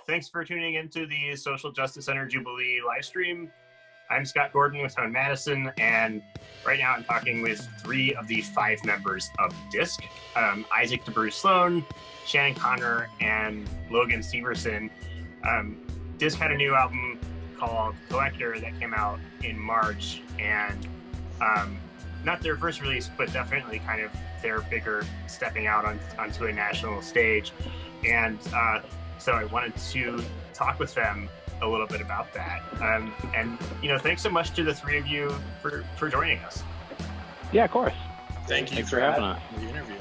thanks for tuning into the Social Justice Center Jubilee live stream. I'm Scott Gordon with Tom Madison, and right now I'm talking with 3 of the 5 members of DISC, Isaac DeBruce Sloan, Shannon Connor, and Logan Severson. DISC had a new album called Collector that came out in March, and not their first release, but definitely kind of their bigger stepping out onto a national stage. And so I wanted to talk with them a little bit about that. And, you know, thanks so much to the 3 of you for joining us. Yeah, of course. Thank you. Thanks for having us. The interview.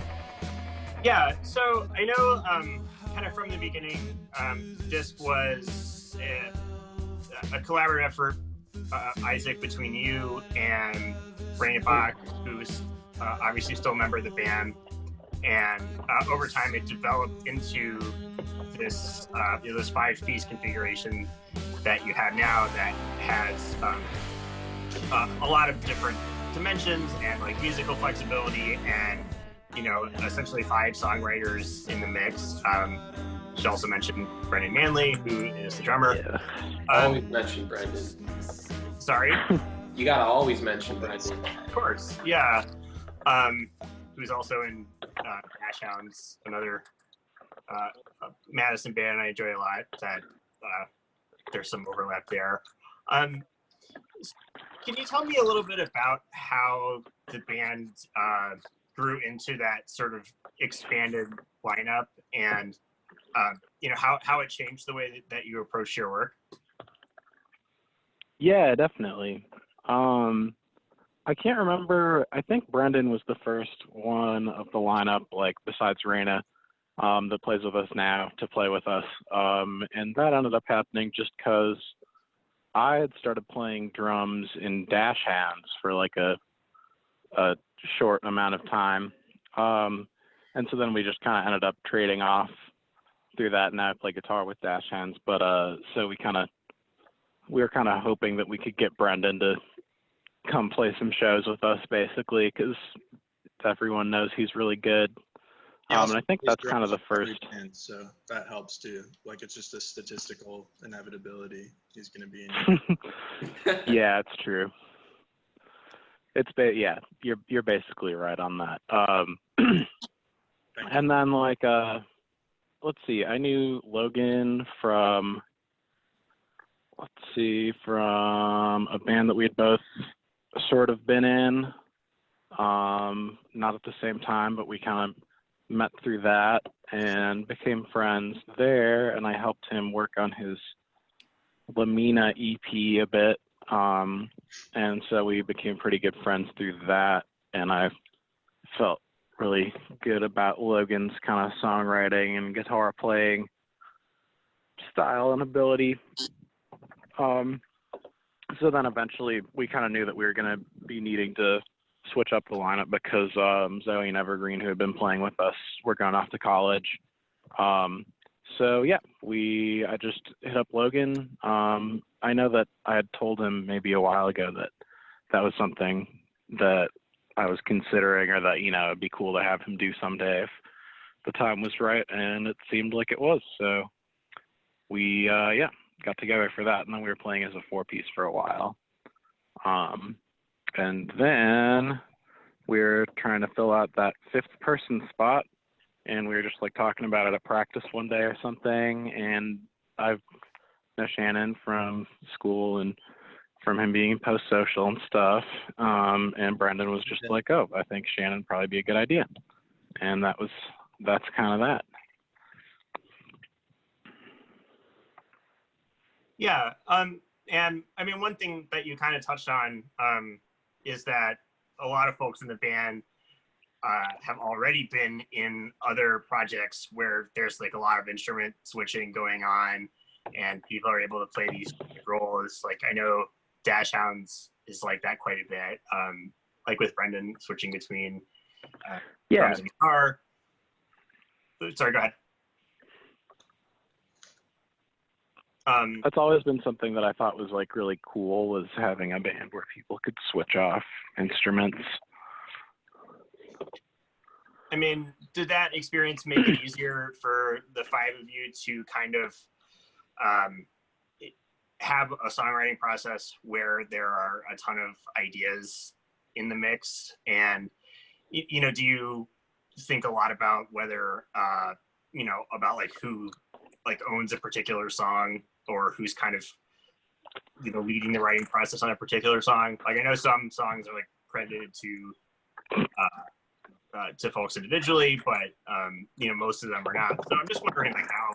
Yeah, so I know kind of from the beginning, DISC was a collaborative effort, Isaac, between you and Brandon Bach, who's obviously still a member of the band. And over time, it developed into this this 5-piece configuration that you have now that has a lot of different dimensions and like musical flexibility, and you know, essentially 5 songwriters in the mix. Should also mention Brendan Manley, who is the drummer. Yeah. Always mention Brendan. Sorry? You gotta always mention Brendan. Of course, yeah. Who's also in Dash Hounds, another Madison band I enjoy a lot. That there's some overlap there. Can you tell me a little bit about how the band grew into that sort of expanded lineup, and you know, how it changed the way that you approach your work? Yeah, definitely. I can't remember. I think Brendan was the first one of the lineup, like besides Raina, that plays with us now, to play with us. And that ended up happening just because I had started playing drums in Dash Hands for like a short amount of time. And so then we just kind of ended up trading off through that, and now I play guitar with Dash Hands. But so we were kind of hoping that we could get Brendan to come play some shows with us, basically, because everyone knows he's really good. And I think that's kind of the first. So that helps too. Like, it's just a statistical inevitability he's going to be in. Yeah, it's true. Yeah, you're basically right on that. And then like let's see, I knew Logan from a band that we had both sort of been in, not at the same time, but we kind of met through that and became friends there, and I helped him work on his Lamina EP a bit, and so we became pretty good friends through that, and I felt really good about Logan's kind of songwriting and guitar playing style and ability. So then eventually we kind of knew that we were going to be needing to switch up the lineup because Zoe and Evergreen, who had been playing with us, were going off to college. So yeah, I just hit up Logan. I know that I had told him maybe a while ago that was something that I was considering, or that, you know, it'd be cool to have him do someday if the time was right, and it seemed like it was. So we got together for that, and then we were playing as a 4-piece for a while. And then we were trying to fill out that 5th person spot, and we were just like talking about it at practice one day or something, and I know Shannon from school and from him being post-social and stuff, and Brendan was just like, oh, I think Shannon would probably be a good idea. And that's kind of that. Yeah, and I mean, one thing that you kind of touched on is that a lot of folks in the band have already been in other projects where there's like a lot of instrument switching going on, and people are able to play these roles. Like, I know Dash Hounds is like that quite a bit, like with Brendan switching between drums and guitar. Sorry, go ahead. That's always been something that I thought was like really cool, was having a band where people could switch off instruments. I mean, did that experience make it easier for the 5 of you to kind of have a songwriting process where there are a ton of ideas in the mix, and do you think a lot about whether about like who like owns a particular song, or who's kind of leading the writing process on a particular song? Like I know some songs are like credited to folks individually, but most of them are not. So I'm just wondering like how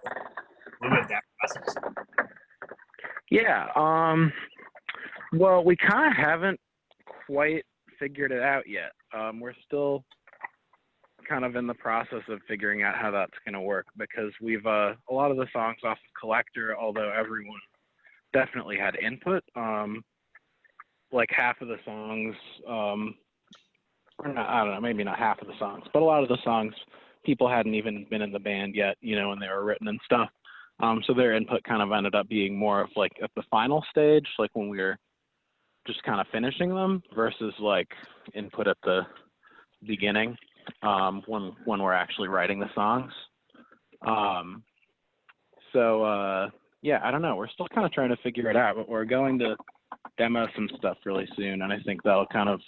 fluid that process is. Yeah. Well, we kind of haven't quite figured it out yet. We're still kind of in the process of figuring out how that's going to work, because we've a lot of the songs off of Collector, although everyone definitely had input. Like half of the songs, or not, I don't know, maybe not half of the songs, but a lot of the songs people hadn't even been in the band yet, when they were written and stuff. So their input kind of ended up being more of like at the final stage, like when we were just kind of finishing them, versus like input at the beginning, when we're actually writing the songs. Yeah, I don't know. We're still kind of trying to figure it out, but we're going to demo some stuff really soon, and I think that'll kind of,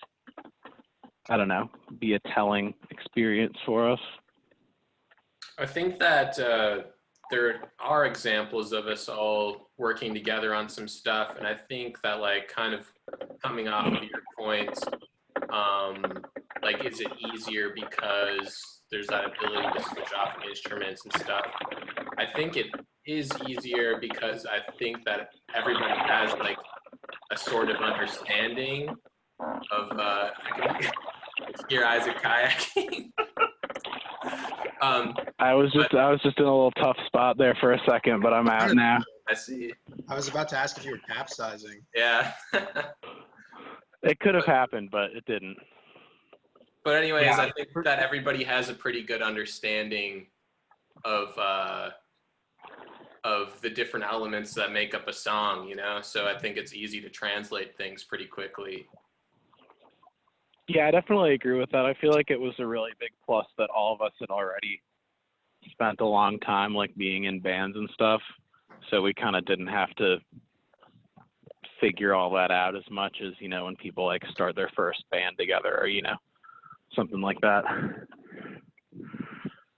I don't know, be a telling experience for us. I think that there are examples of us all working together on some stuff, and I think that like kind of coming off of your point, like is it easier because there's that ability to switch off instruments and stuff? I think it is easier because I think that everybody has like a sort of understanding of I can hear Isaac kayaking. I was just in a little tough spot there for a second, but I'm out now. I see. I was about to ask if you were capsizing. Yeah. It could have happened, but it didn't. But anyways, yeah. I think that everybody has a pretty good understanding of the different elements that make up a song, So I think it's easy to translate things pretty quickly. Yeah, I definitely agree with that. I feel like it was a really big plus that all of us had already spent a long time like being in bands and stuff. So we kind of didn't have to figure all that out as much as, when people like start their first band together or, something like that.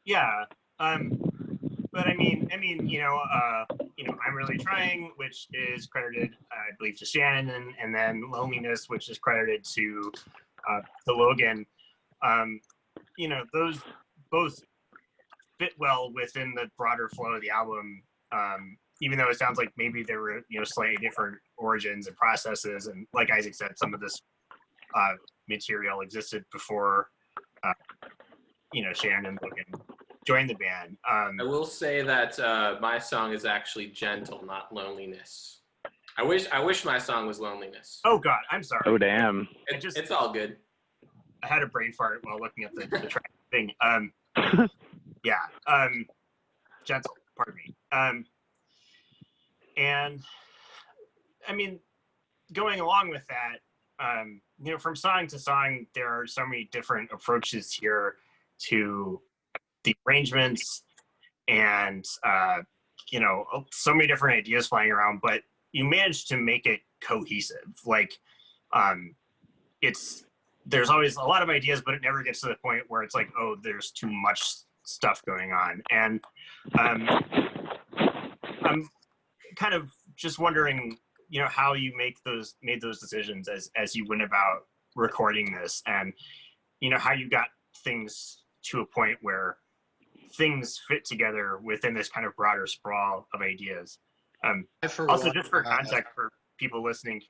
Yeah. But I mean, I'm Really Trying, which is credited, I believe, to Shannon, and then Loneliness, which is credited to Logan. Those both fit well within the broader flow of the album, even though it sounds like maybe there were, slightly different origins and processes. And like Isaac said, some of this material existed before, Shannon and Logan joined the band. I will say that my song is actually Gentle, not Loneliness. I wish my song was Loneliness. Oh God, I'm sorry. Oh damn. It's all good. I had a brain fart while looking at the track thing. Yeah. Gentle, pardon me. And I mean, going along with that, from song to song, there are so many different approaches here to the arrangements, and so many different ideas flying around, but you managed to make it cohesive. Like, there's always a lot of ideas, but it never gets to the point where it's like, oh, there's too much stuff going on. And I'm kind of just wondering, how you made those decisions as you went about recording this, and how you got things to a point where things fit together within this kind of broader sprawl of ideas. Also, just for context for people listening,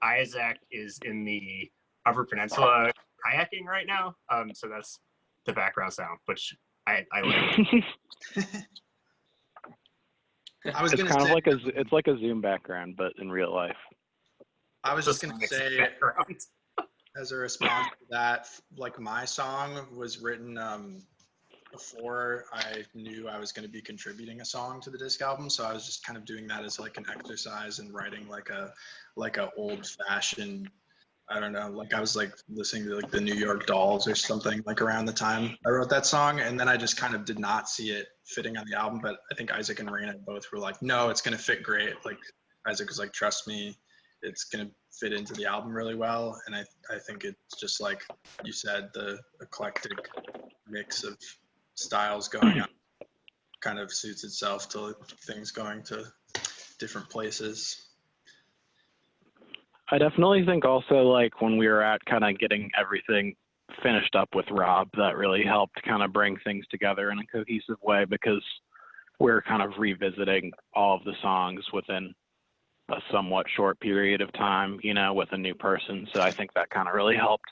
Isaac is in the Upper Peninsula kayaking right now, so that's the background sound, which I like. It's like a Zoom background, but in real life. I was just gonna say, as a response to that, like my song was written before I knew I was going to be contributing a song to the disc album, so I was just kind of doing that as like an exercise and writing like a old-fashioned I don't know, like I was like listening to like the New York Dolls or something like around the time I wrote that song, and then I just kind of did not see it fitting on the album. But I think Isaac and Raina both were like, no, it's gonna fit great. Like Isaac was like, trust me, it's gonna fit into the album really well. And I think it's just like you said, the eclectic mix of styles going on kind of suits itself to things going to different places. I definitely think also like when we were at kind of getting everything finished up with Rob, that really helped kind of bring things together in a cohesive way, because we're kind of revisiting all of the songs within a somewhat short period of time, you know, with a new person. So I think that kind of really helped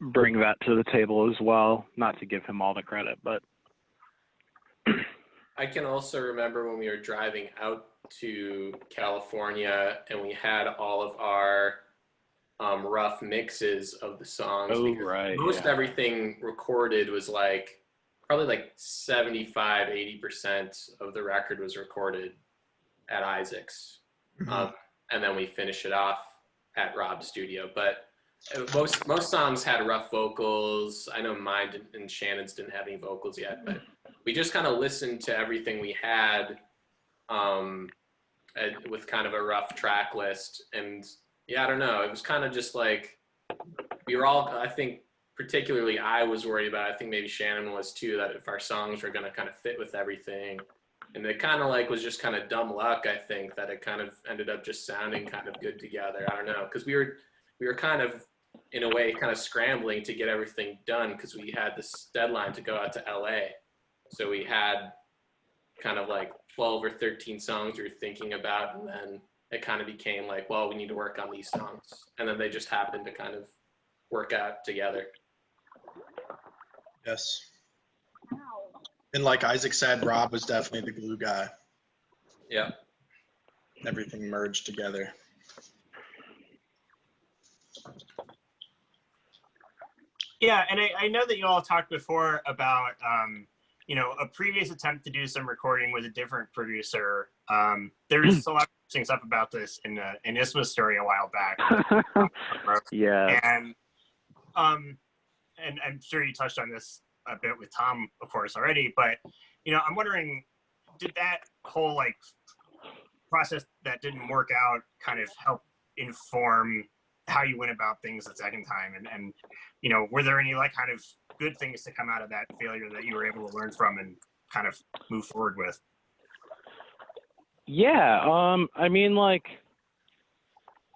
bring that to the table as well. Not to give him all the credit, but I can also remember when we were driving out to California and we had all of our rough mixes of the songs. oh right, Most yeah. everything recorded was like probably like 75-80% of the record was recorded at Isaac's. And then we finish it off at Rob's studio. But most songs had rough vocals. I know mine and Shannon's didn't have any vocals yet, but we just kind of listened to everything we had with kind of a rough track list. And yeah, I don't know. It was kind of just like we were all, I think, particularly I was worried about, I think maybe Shannon was too, that if our songs were going to kind of fit with everything. And it kind of like was just kind of dumb luck, I think, that it kind of ended up just sounding kind of good together. I don't know, because we were kind of, in a way, kind of scrambling to get everything done because we had this deadline to go out to LA. So we had kind of like 12 or 13 songs we were thinking about, and then it kind of became like, well, we need to work on these songs. And then they just happened to kind of work out together. Yes. And like Isaac said, Rob was definitely the glue guy. Yeah. Everything merged together. Yeah, and I know that you all talked before about, you know, a previous attempt to do some recording with a different producer. There's a lot of interesting stuff about this in Isma's story a while back. Yeah. And I'm sure you touched on this a bit with Tom, of course, already. But you know, I'm wondering, did that whole like process that didn't work out kind of help inform how you went about things the second time? And you know, were there any like kind of good things to come out of that failure that you were able to learn from and kind of move forward with? Yeah. I mean, like,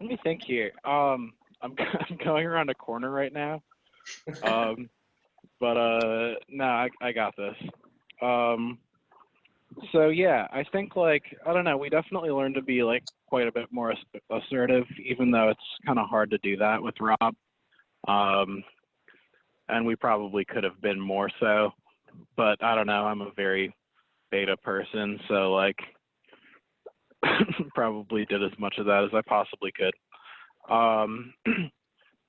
let me think here. I'm going around a corner right now. But no, I got this. So yeah, I think like, I don't know, we definitely learned to be like quite a bit more assertive, even though it's kind of hard to do that with Rob. And we probably could have been more so, but I don't know, I'm a very beta person, so like probably did as much of that as I possibly could.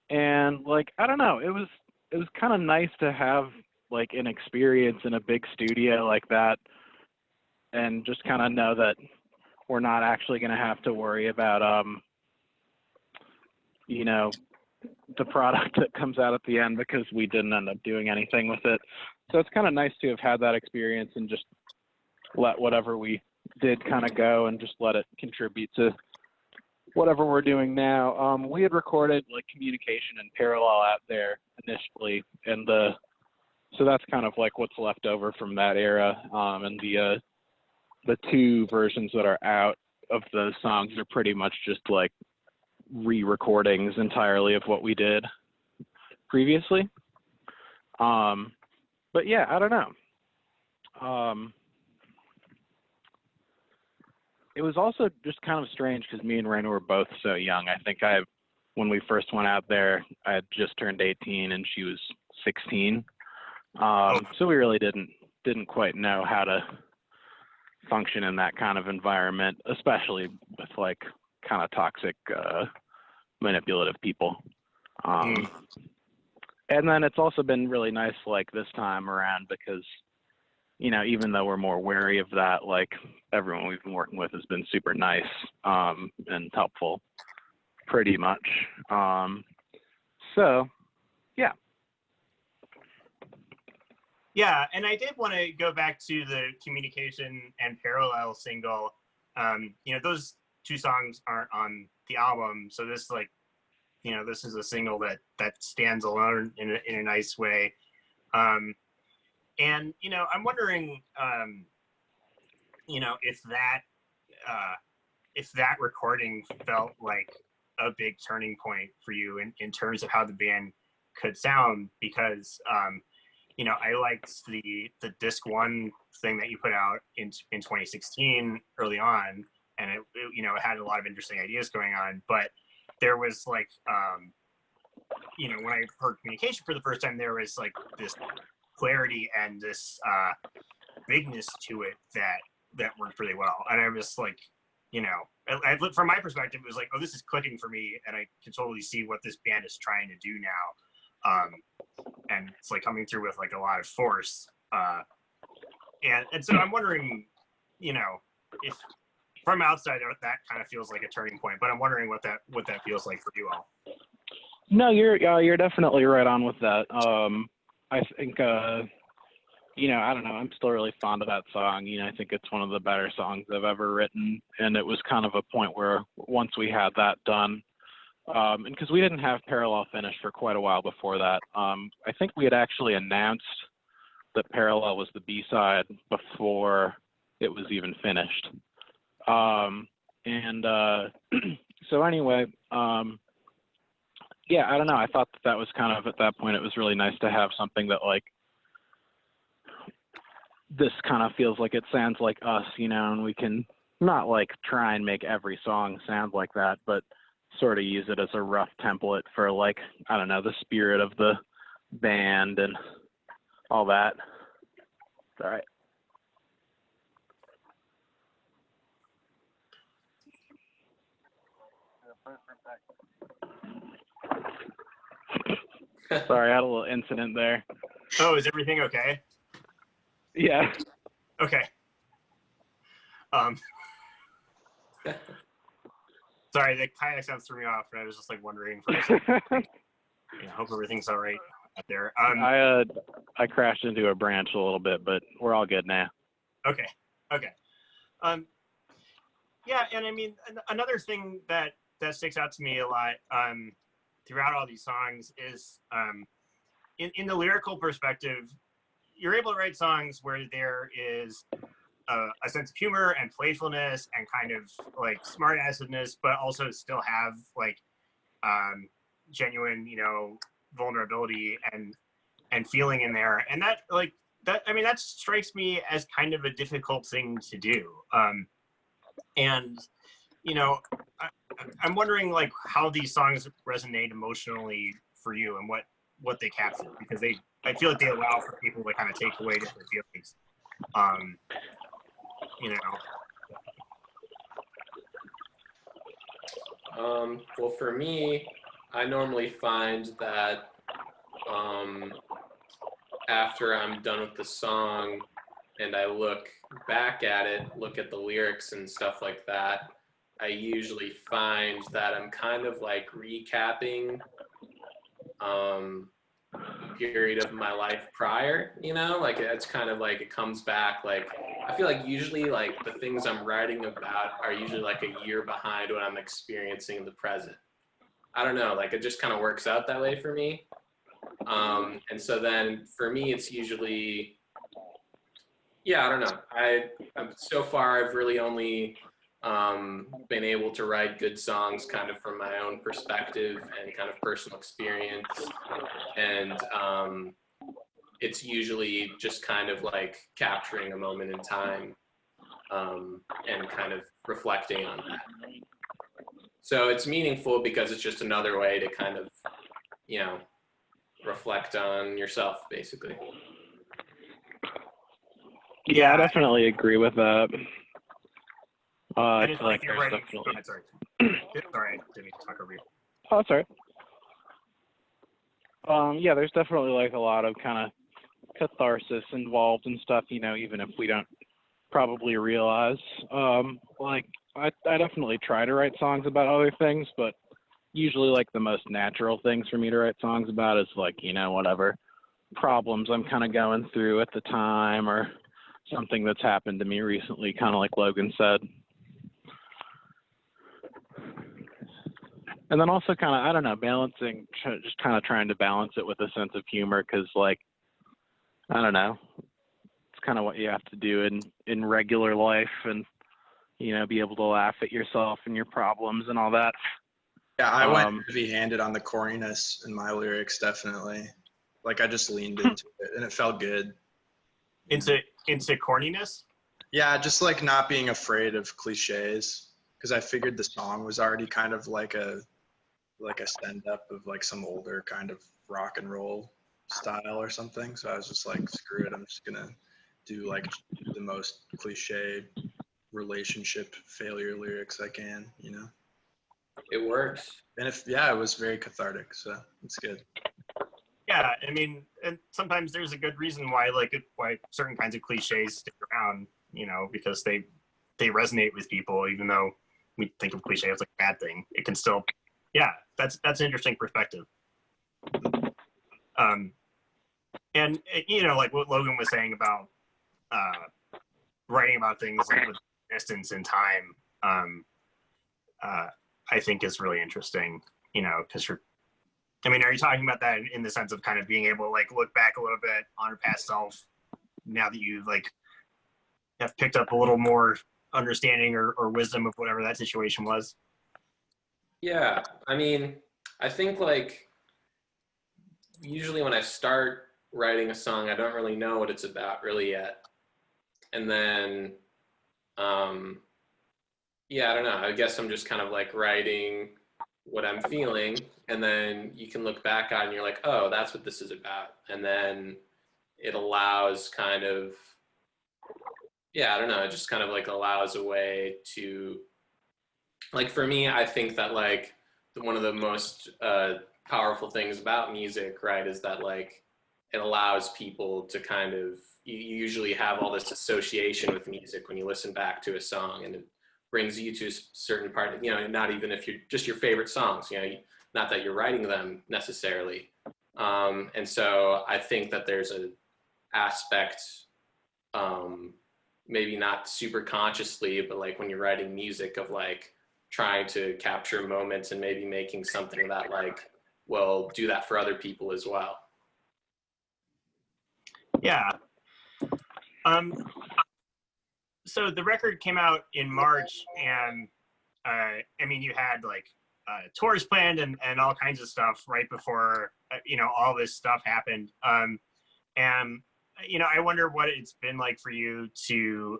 And like, I don't know, it was kind of nice to have like an experience in a big studio like that, and just kind of know that we're not actually going to have to worry about, you know, the product that comes out at the end, because we didn't end up doing anything with it. So it's kind of nice to have had that experience and just let whatever we did kind of go and just let it contribute to whatever we're doing now. We had recorded like Communication in Parallel out there initially, and so that's kind of like what's left over from that era. And the two versions that are out of those songs are pretty much just like re-recordings entirely of what we did previously. But yeah, I don't know. It was also just kind of strange because me and Raina were both so young. I think when we first went out there, I had just turned 18 and she was 16. So we really didn't quite know how to function in that kind of environment, especially with like kind of toxic, manipulative people. And then it's also been really nice like this time around because, you know, even though we're more wary of that, like everyone we've been working with has been super nice and helpful pretty much. So, yeah. Yeah, and I did want to go back to the Communication and Parallel single. Those two songs aren't on the album, so this this is a single that stands alone in a nice way. And I'm wondering, if that recording felt like a big turning point for you in terms of how the band could sound, because I liked the disc one thing that you put out in 2016 early on, and it had a lot of interesting ideas going on, but there was when I heard Communication for the first time, there was like this clarity and this bigness to it that worked really well. And I was like, from my perspective, it was like, oh, this is clicking for me, and I can totally see what this band is trying to do now. And it's like coming through with like a lot of force. And so I'm wondering, if from outside that kind of feels like a turning point, but I'm wondering what that feels like for you all. No, you're definitely right on with that. I think I don't know, I'm still really fond of that song. I think it's one of the better songs I've ever written, and it was kind of a point where once we had that done, and because we didn't have Parallel finished for quite a while before that, I think we had actually announced that Parallel was the B-side before it was even finished. So anyway, yeah, I don't know. I thought that was kind of, at that point, it was really nice to have something that, like, this kind of feels like it sounds like us, and we can not, like, try and make every song sound like that, but sort of use it as a rough template for, like, I don't know, the spirit of the band and all that. All right. Sorry, I had a little incident there. Oh, is everything okay? Yeah. Okay. Sorry, the kayak sounds threw me off, and I was just like wondering for a second. I hope everything's all right out there. I crashed into a branch a little bit, but we're all good now. Okay. Yeah, and I mean, another thing that sticks out to me a lot throughout all these songs is in the lyrical perspective, you're able to write songs where there is a sense of humor and playfulness and kind of like smart assedness, but also still have like genuine, vulnerability and feeling in there. And that strikes me as kind of a difficult thing to do. And I'm wondering like how these songs resonate emotionally for you and what they capture, because I feel like they allow for people to kind of take away different feelings. Well, for me, I normally find that after I'm done with the song and I look back at it, look at the lyrics and stuff like that, I usually find that I'm kind of like recapping a period of my life prior, like it's kind of like it comes back. Like I feel like usually like the things I'm writing about are usually like a year behind what I'm experiencing in the present. I don't know, like it just kind of works out that way for me. And so then for me, it's usually, yeah, I don't know. So far I've really only been able to write good songs kind of from my own perspective and kind of personal experience. And it's usually just kind of like capturing a moment in time and kind of reflecting on that. So it's meaningful because it's just another way to kind of, reflect on yourself, basically. Yeah, I definitely agree with that. I feel like you're writing. Sorry, I didn't mean to talk over you. Oh, that's all right. Yeah, there's definitely like a lot of kind of catharsis involved and stuff, even if we don't probably realize. Like I definitely try to write songs about other things, but usually like the most natural things for me to write songs about is like, you know, whatever problems I'm kind of going through at the time or something that's happened to me recently, kind of like Logan said. And then also kind of, I don't know, balancing, just kind of trying to balance it with a sense of humor because, like, I don't know, it's kind of what you have to do in regular life and, you know, be able to laugh at yourself and your problems and all that. Yeah, I went heavy-handed on the corniness in my lyrics, definitely. Like, I just leaned into it, and it felt good. Into corniness? Yeah, just like not being afraid of cliches, because I figured the song was already kind of like a send-up of like some older kind of rock and roll style or something. So I was just like, screw it, I'm just gonna do like the most cliche relationship failure lyrics I can, you know? It works. And it was very cathartic, so it's good. Yeah, I mean, and sometimes there's a good reason why why certain kinds of cliches stick around, you know, because they resonate with people, even though we think of cliche as like a bad thing. It can still, yeah, that's an interesting perspective. And you know, like what Logan was saying about writing about things like with distance and time, I think is really interesting, you know, because I mean, are you talking about that in the sense of kind of being able to like look back a little bit on your past self now that you like have picked up a little more understanding or wisdom of whatever that situation was? Yeah, I mean, I think like usually when I start writing a song, I don't really know what it's about really yet. And then, yeah, I don't know. I guess I'm just kind of like writing what I'm feeling, and then you can look back on it and you're like, oh, that's what this is about. And then it allows kind of, yeah, I don't know, it just kind of like allows a way to, like for me, I think that like one of the most powerful things about music, right, is that like it allows people to kind of, you usually have all this association with music when you listen back to a song, and it brings you to a certain part, you know, not even if you're just your favorite songs, you know, not that you're writing them necessarily. And so I think that there's an aspect, maybe not super consciously, but like when you're writing music of like trying to capture moments and maybe making something that like will do that for other people as well. Yeah. So the record came out in March, and I mean, you had like tours planned and all kinds of stuff right before you know, all this stuff happened. And you know, I wonder what it's been like for you to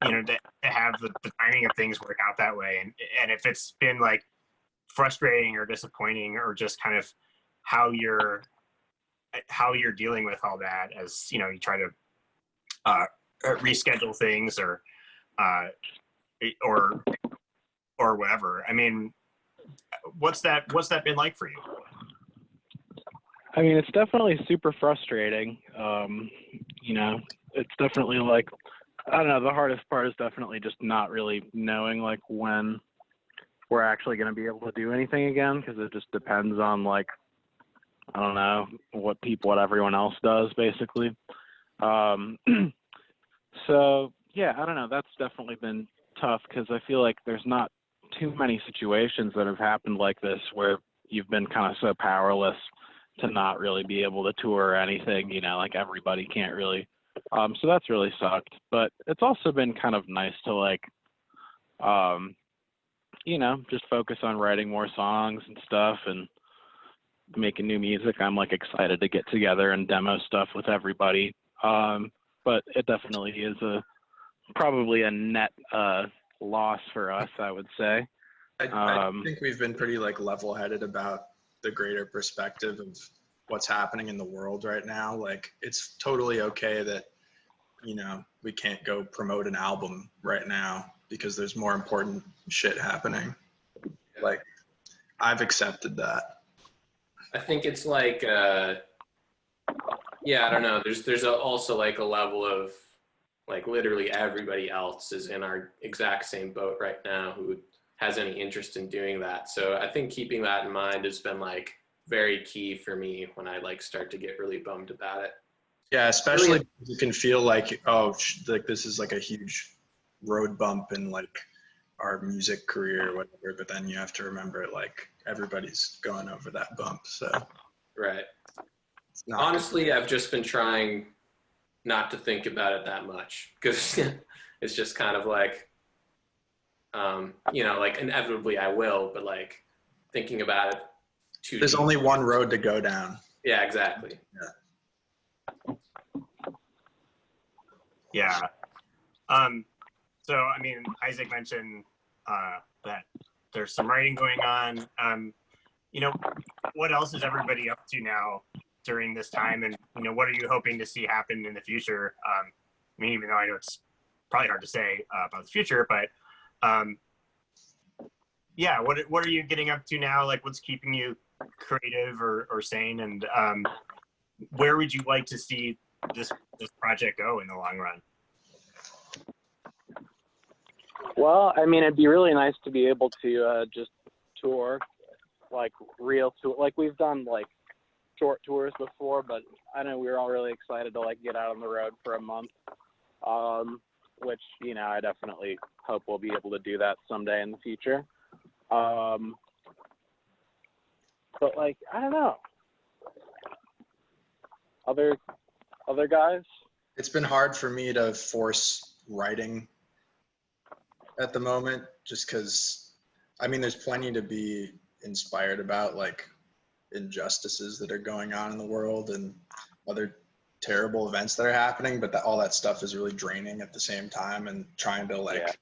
you know, to have the timing of things work out that way, and if it's been like frustrating or disappointing, or just kind of how you're dealing with all that as, you know, you try to reschedule things or whatever. I mean, what's that been like for you? I mean, it's definitely super frustrating. You know, it's definitely like, I don't know, the hardest part is definitely just not really knowing like when we're actually going to be able to do anything again, because it just depends on like, I don't know, what everyone else does basically. So yeah, I don't know, that's definitely been tough, because I feel like there's not too many situations that have happened like this where you've been kind of so powerless to not really be able to tour or anything, you know, like everybody can't really. So that's really sucked, but it's also been kind of nice to like, you know, just focus on writing more songs and stuff and making new music. I'm like excited to get together and demo stuff with everybody. But it definitely is probably a net loss for us, I would say. I think we've been pretty like level-headed about the greater perspective of what's happening in the world right now. Like, it's totally okay that, you know, we can't go promote an album right now because there's more important shit happening. Like, I've accepted that. I think it's like, yeah, I don't know. There's also like a level of like literally everybody else is in our exact same boat right now who has any interest in doing that. So I think keeping that in mind has been like very key for me when I like start to get really bummed about it. Yeah, especially you can feel like, oh, like this is like a huge road bump in like our music career or whatever, but then you have to remember like everybody's going over that bump. So right. it's not honestly, I've just been trying not to think about it that much because it's just kind of like, you know, like inevitably I will, but like thinking about it too there's deep. only one road to go down. Yeah, exactly. Yeah. So, I mean, Isaac mentioned that there's some writing going on. You know, what else is everybody up to now during this time? And, you know, what are you hoping to see happen in the future? I mean, even though I know it's probably hard to say about the future, but yeah, what are you getting up to now? Like, what's keeping you creative or sane? And where would you like to see this project go in the long run? Well, I mean, it'd be really nice to be able to just tour, like real tour. Like we've done like short tours before, but I know we were all really excited to like get out on the road for a month. Which, you know, I definitely hope we'll be able to do that someday in the future. But like, I don't know. Other guys? It's been hard for me to force writing at the moment, just because, I mean, there's plenty to be inspired about, like injustices that are going on in the world and other terrible events that are happening, but all that stuff is really draining at the same time, and trying to like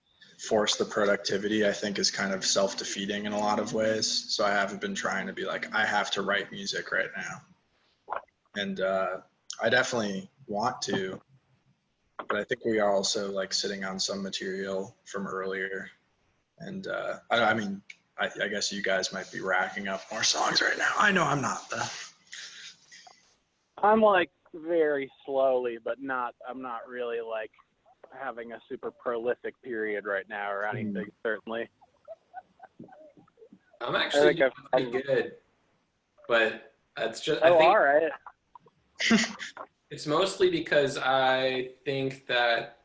force the productivity, I think, is kind of self-defeating in a lot of ways. So I haven't been trying to be like, I have to write music right now. And I definitely want to, but I think we are also like sitting on some material from earlier. And I mean, I guess you guys might be racking up more songs right now. I know I'm not though. I'm like very slowly, but I'm not really like having a super prolific period right now or anything, certainly. I'm actually doing pretty good, but it's just, I think, all right. It's mostly because I think that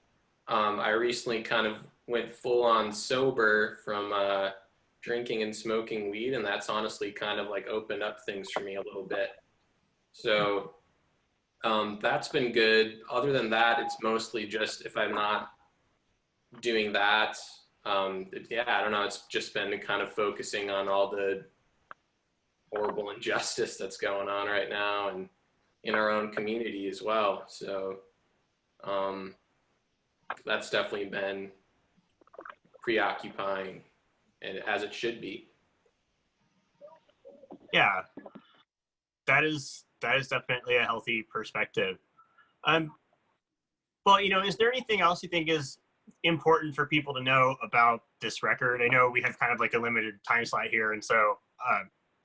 I recently kind of went full on sober from drinking and smoking weed, and that's honestly kind of like opened up things for me a little bit. So that's been good. Other than that, it's mostly just if I'm not doing that, yeah, I don't know. It's just been kind of focusing on all the horrible injustice that's going on right now and in our own community as well. So that's definitely been preoccupying, and as it should be. Yeah, that is definitely a healthy perspective. Well, you know, is there anything else you think is important for people to know about this record? I know we have kind of like a limited time slot here, and so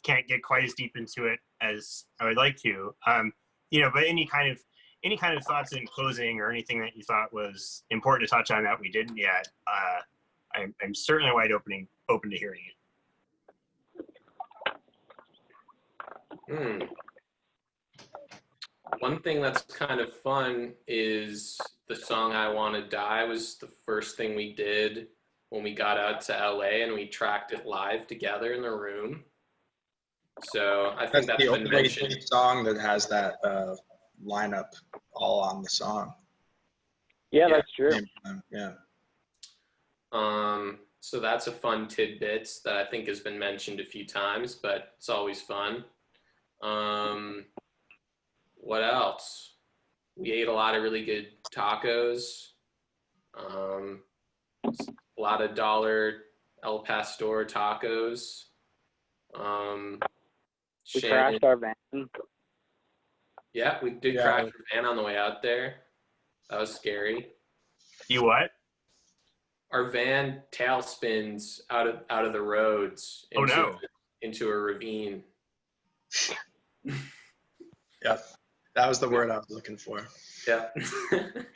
can't get quite as deep into it as I would like to. You know, but any kind of thoughts in closing or anything that you thought was important to touch on that we didn't yet, I'm certainly wide open to hearing it. One thing that's kind of fun is the song I Want to Die was the first thing we did when we got out to LA, and we tracked it live together in the room. So I think that's the been only mentioned. Song that has that lineup all on the song. Yeah, that's true. Yeah. So that's a fun tidbit that I think has been mentioned a few times, but it's always fun. What else? We ate a lot of really good tacos. A lot of $1 El Pastor tacos. We crashed our van. Yeah, we did crash our van on the way out there. That was scary. You what? Our van tail spins out of the roads into a ravine. Yep. That was the word I was looking for. Yeah. It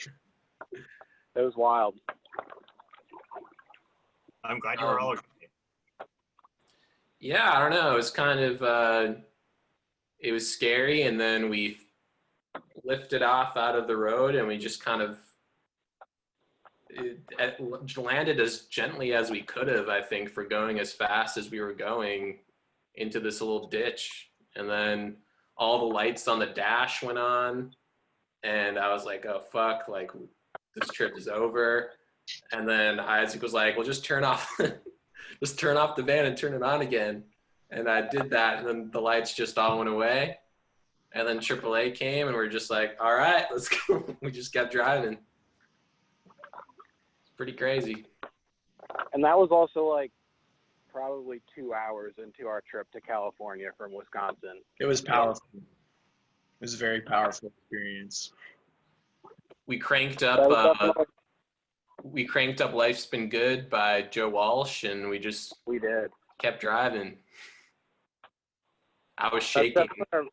was wild. I'm glad you were all okay. Yeah, I don't know. It was kind of it was scary, and then we lifted off out of the road, and we just kind of landed as gently as we could have, I think, for going as fast as we were going into this little ditch. And then all the lights on the dash went on, and I was like, oh fuck, like this trip is over. And then Isaac was like, well, just turn off just turn off the van and turn it on again. And I did that, and then the lights just all went away. And then AAA came, and we are just like, all right, let's go. We just kept driving. It's pretty crazy. And that was also like probably 2 hours into our trip to California from Wisconsin. It was powerful. It was a very powerful experience. We cranked up Life's Been Good by Joe Walsh, and we did. Kept driving. I was shaking. That's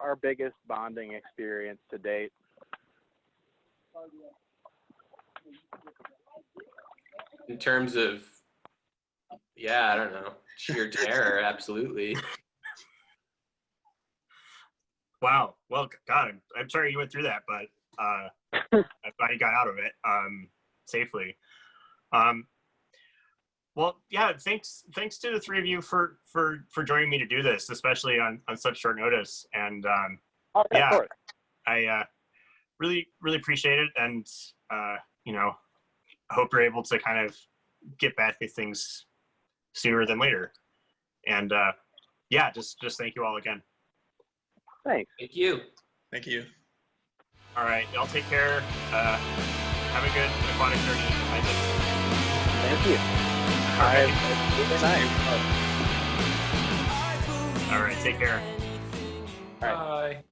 our biggest bonding experience to date. In terms of, yeah, I don't know, sheer terror, absolutely. Wow. Well, God, I'm sorry you went through that, but I'm glad you got out of it safely. Well, yeah, thanks to the three of you for joining me to do this, especially on such short notice. And yeah, I really appreciate it, and you know, I hope you're able to kind of get back to things sooner than later. And yeah, just thank you all again. Thanks. Thank you. Thank you. All right, y'all take care. Have a good aquatic journey. Thank you. All right. Good night. All right, take care. All right. Bye.